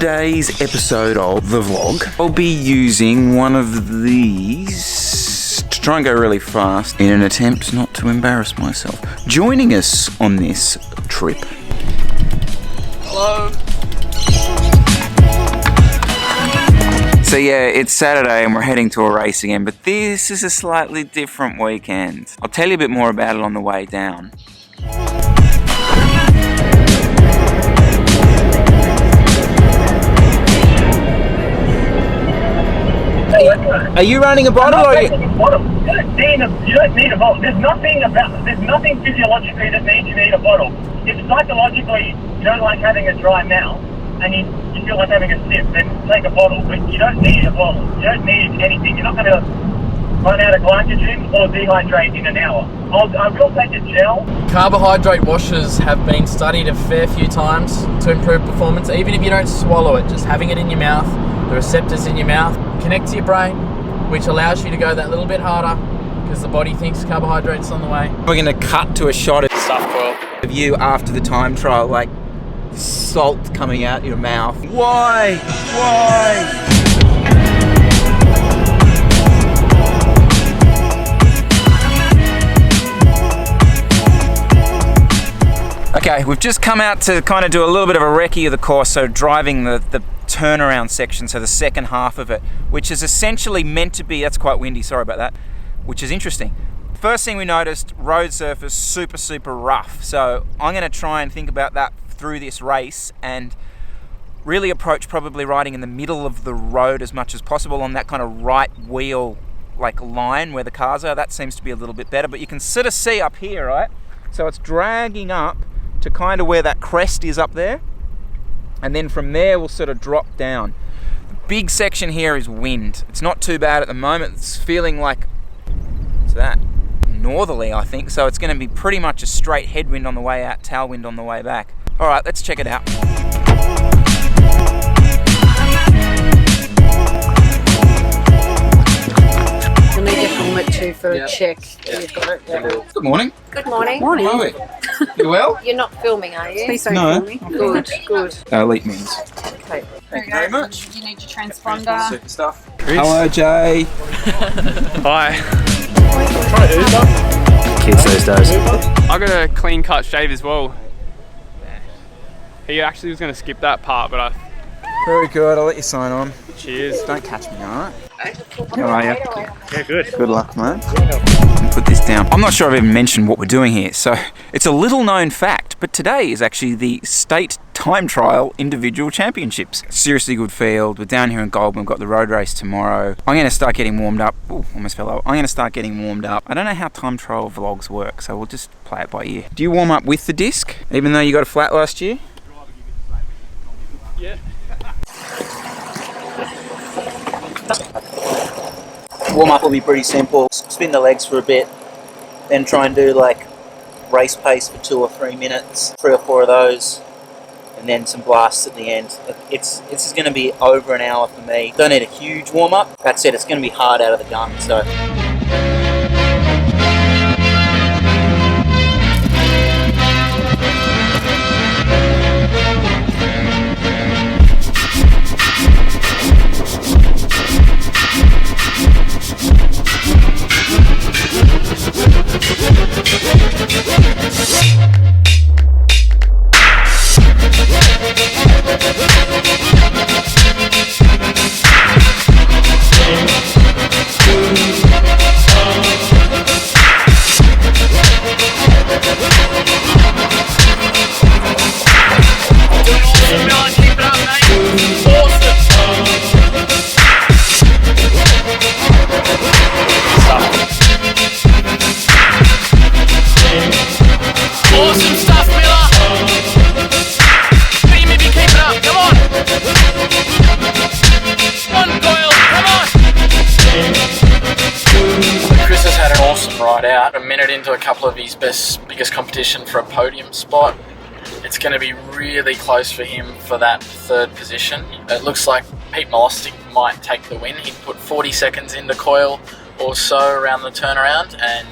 today's episode of the vlog, I'll be using one of these to try and go really fast in an attempt not to embarrass myself. Joining us on this trip. Hello. So yeah, it's Saturday and we're heading to a race again, but this is a slightly different weekend. I'll tell you a bit more about it on the way down. Are you running a bottle or you? You don't need a bottle. There's nothing physiologically that means you need a bottle. If psychologically you don't like having a dry mouth and you feel like having a sip, then take a bottle. But you don't need a bottle. You don't need anything. You're not going to run out of glycogen or dehydrate in an hour. I will take a gel. Carbohydrate washes have been studied a fair few times to improve performance. Even if you don't swallow it, just having it in your mouth, the receptors in your mouth connect to your brain, which allows you to go that little bit harder because the body thinks carbohydrates on the way. We're going to cut to a shot of you after the time trial, like salt coming out your mouth. Why? Okay, we've just come out to kind of do a little bit of a recce of the course, so driving the turnaround section, so the second half of it, which is essentially meant to be, that's quite windy, sorry about that, which is interesting. First thing we noticed, road surface super rough, so I'm going to try and think about that through this race and really approach probably riding in the middle of the road as much as possible on that kind of right wheel like line where the cars are. That seems to be a little bit better, but you can sort of see up here, right? So it's dragging up to kind of where that crest is up there, and then from there we'll sort of drop down. The big section here is wind. It's not too bad at the moment. It's feeling like, what's that? Northerly, I think, so it's going to be pretty much a straight headwind on the way out, tailwind on the way back. All right, let's check it out. You'll need your helmet too for a check. Yep. You've got it. Yeah. Good morning. Good morning. How are we? You well? You're not filming, are you? Please don't No. kill me. Good, good. Elite means. Okay. Thank you very much. You need your transponder. Super stuff. Hello, Jay. Hi. Kids these days. I got a clean cut shave as well. He actually was going to skip that part, but Very good. I'll let you sign on. cheers. Don't catch me, all right? How are you? Yeah, good. Good luck, mate. Put this down. I'm not sure I've even mentioned what we're doing here. So it's a little known fact, but today is actually the state time trial individual championships. Seriously good field. We're down here in Goulburn. We've got the road race tomorrow. I'm going to start getting warmed up. Ooh, almost fell over. I'm going to start getting warmed up. I don't know how time trial vlogs work, so we'll just play it by ear. Do you warm up with the disc, even though you got a flat last year? Yeah. Warm up will be pretty simple. Spin the legs for a bit, then try and do like race pace for 2 or 3 minutes, 3 or 4 of those, and then some blasts at the end. This is going to be over an hour for me. Don't need a huge warm up. That said, it's going to be hard out of the gun, so. Awesome stuff, Miller. Maybe keep it up. Come on. One Goyle. Come on. Chris has had an awesome ride out. A minute into a couple of his biggest competition for a podium spot. It's going to be really close for him for that third position. It looks like Pete Molostic might take the win. He put 40 seconds into coil or so around the turnaround, and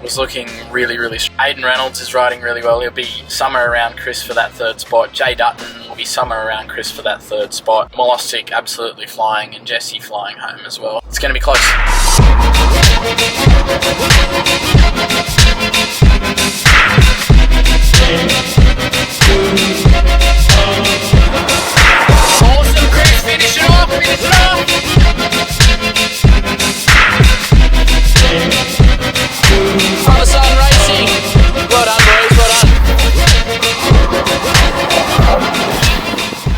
was looking really, really strong. Aiden Reynolds is riding really well. He'll be somewhere around Chris for that third spot. Jay Dutton will be somewhere around Chris for that third spot. Molostic absolutely flying, and Jesse flying home as well. It's going to be close. Awesome, Chris. Finish it off. Finish it off. Father Son Racing. Well done, boys. Well done.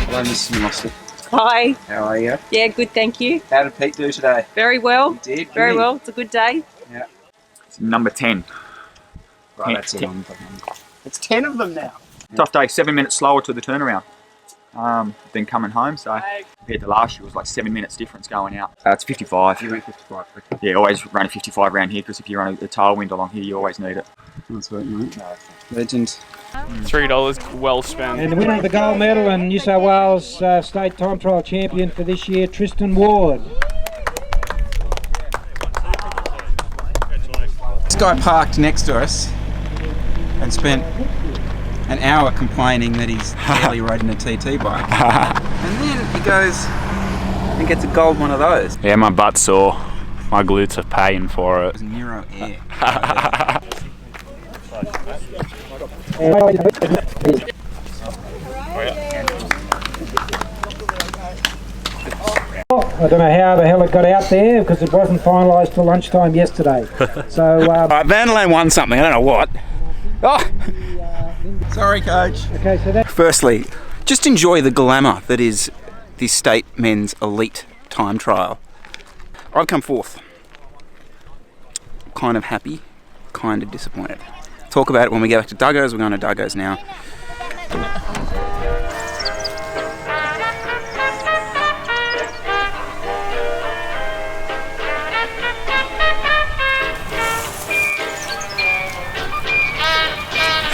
Hello, Mrs. Molostic. Hi. How are you? Yeah, good, thank you. How did Pete do today? Very well. He did. Very well. It's a good day. Yeah. Number 10. Right, that's it. It's 10 of them now. Tough day, 7 minutes slower to the turnaround than coming home. So compared to last year, it was like 7 minutes difference going out. It's 55. You went 55 quickly. Yeah, always run a 55 around here because if you run a tailwind along here, you always need it. That's right, mate. Legend. $3 well spent. And the winner of the gold medal and New South Wales State Time Trial Champion for this year, Tristan Ward. This guy parked next to us and spent an hour complaining that he's barely riding a TT bike. And then he goes and gets a gold one of those. Yeah, my butt's sore. My glutes are paying for it. It was Nero Air. I don't know how the hell it got out there because it wasn't finalised till lunchtime yesterday. So, Alright, Vanderlane won something, I don't know what. Oh! Sorry, coach. okay, so that. Firstly, just enjoy the glamour that is the State Men's Elite Time Trial. I've come fourth. Kind of happy, kind of disappointed. Talk about it when we get back to Duggo's. We're going to Duggo's now.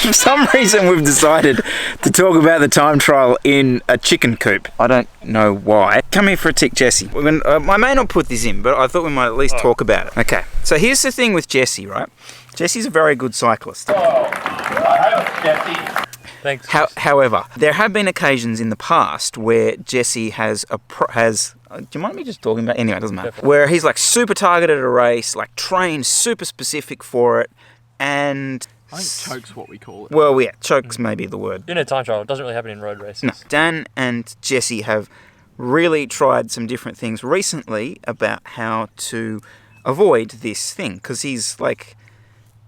For some reason we've decided to talk about the time trial in a chicken coop. I don't know why. Come here for a tick, Jesse. I may not put this in, but I thought we might at least talk about it. Okay, so here's the thing with Jesse, right? Jesse's a very good cyclist. Thanks. However, there have been occasions in the past where Jesse has do you mind me just talking about? Anyway, it doesn't matter. Where he's like super targeted at a race, like trained super specific for it, and I think choke's what we call it. well, yeah, choke's maybe the word. In a time trial, it doesn't really happen in road races. No, Dan and Jesse have really tried some different things recently about how to avoid this thing because he's like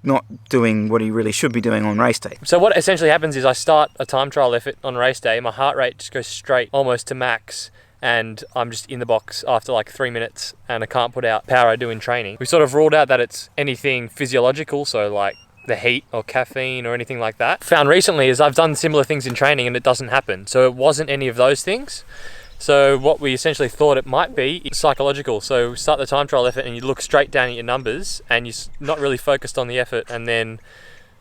not doing what he really should be doing on race day. So what essentially happens is I start a time trial effort on race day, my heart rate just goes straight almost to max, and I'm just in the box after like 3 minutes and I can't put out power I do in training. We sort of ruled out that it's anything physiological, so like the heat or caffeine or anything like that. Found recently is I've done similar things in training and it doesn't happen. So it wasn't any of those things. So what we essentially thought it might be is psychological. So start the time trial effort and you look straight down at your numbers and you're not really focused on the effort, and then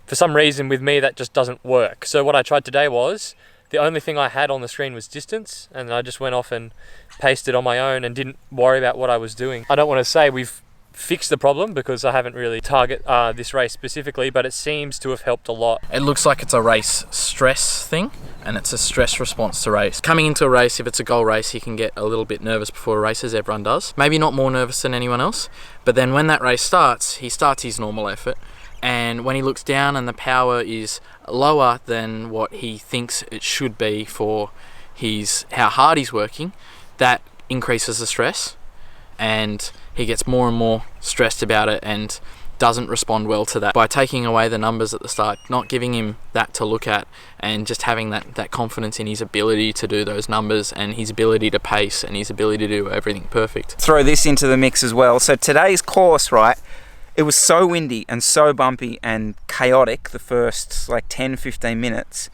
for some reason with me that just doesn't work. So what I tried today was the only thing I had on the screen was distance, and I just went off and paced it on my own and didn't worry about what I was doing. I don't want to say we've fixed the problem because I haven't really targeted this race specifically, but it seems to have helped a lot. It looks like it's a race stress thing, and it's a stress response to race. Coming into a race, if it's a goal race, he can get a little bit nervous before a race, as everyone does. Maybe not more nervous than anyone else, but then when that race starts, he starts his normal effort, and when he looks down and the power is lower than what he thinks it should be for how hard he's working, that increases the stress, and he gets more and more stressed about it and doesn't respond well to that. By taking away the numbers at the start, not giving him that to look at, and just having that confidence in his ability to do those numbers and his ability to pace and his ability to do everything perfect. Throw this into the mix as well. So today's course, right, it was so windy and so bumpy and chaotic the first like 10-15 minutes,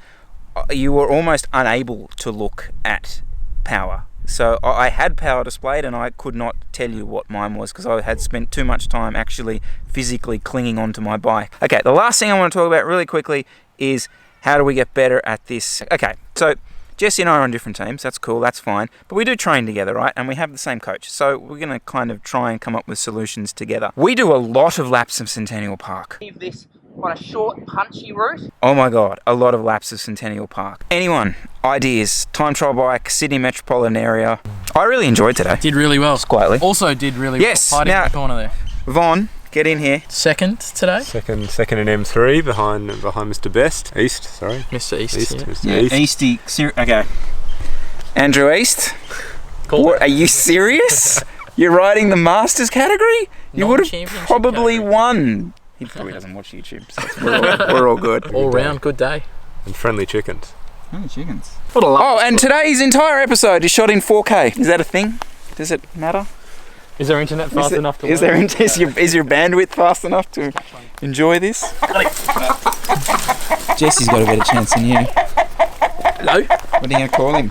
you were almost unable to look at power. So I had power displayed and I could not tell you what mine was because I had spent too much time actually physically clinging onto my bike. Okay, the last thing I want to talk about really quickly is how do we get better at this? Okay, so Jesse and I are on different teams. That's cool. That's fine. But we do train together, right? And we have the same coach. So we're going to kind of try and come up with solutions together. We do a lot of laps of Centennial Park. This on a short, punchy route. Oh my God, a lot of laps of Centennial Park. Anyone, ideas? Time trial bike, Sydney metropolitan area. I really enjoyed today. Did really well. Quietly. Also did really Yes, well. Hiding now- in the corner there. Vaughn, get in here. Second today. Second in M3 behind Mr. Best. East, sorry. Mr. East. Yeah. Mr. East. Easty. Okay. Andrew East. Cool. What, are you serious? You're riding the Masters category? You would have Non-championship probably category. won. He probably doesn't watch YouTube, so we're all good. All round good day. And friendly chickens. Chickens. What a Oh, and today's entire episode is shot in 4K. Is that a thing? Does it matter? Is there internet fast enough to Is your bandwidth fast enough to enjoy this? Jesse's got a better chance than you. Hello? What are you going to call him?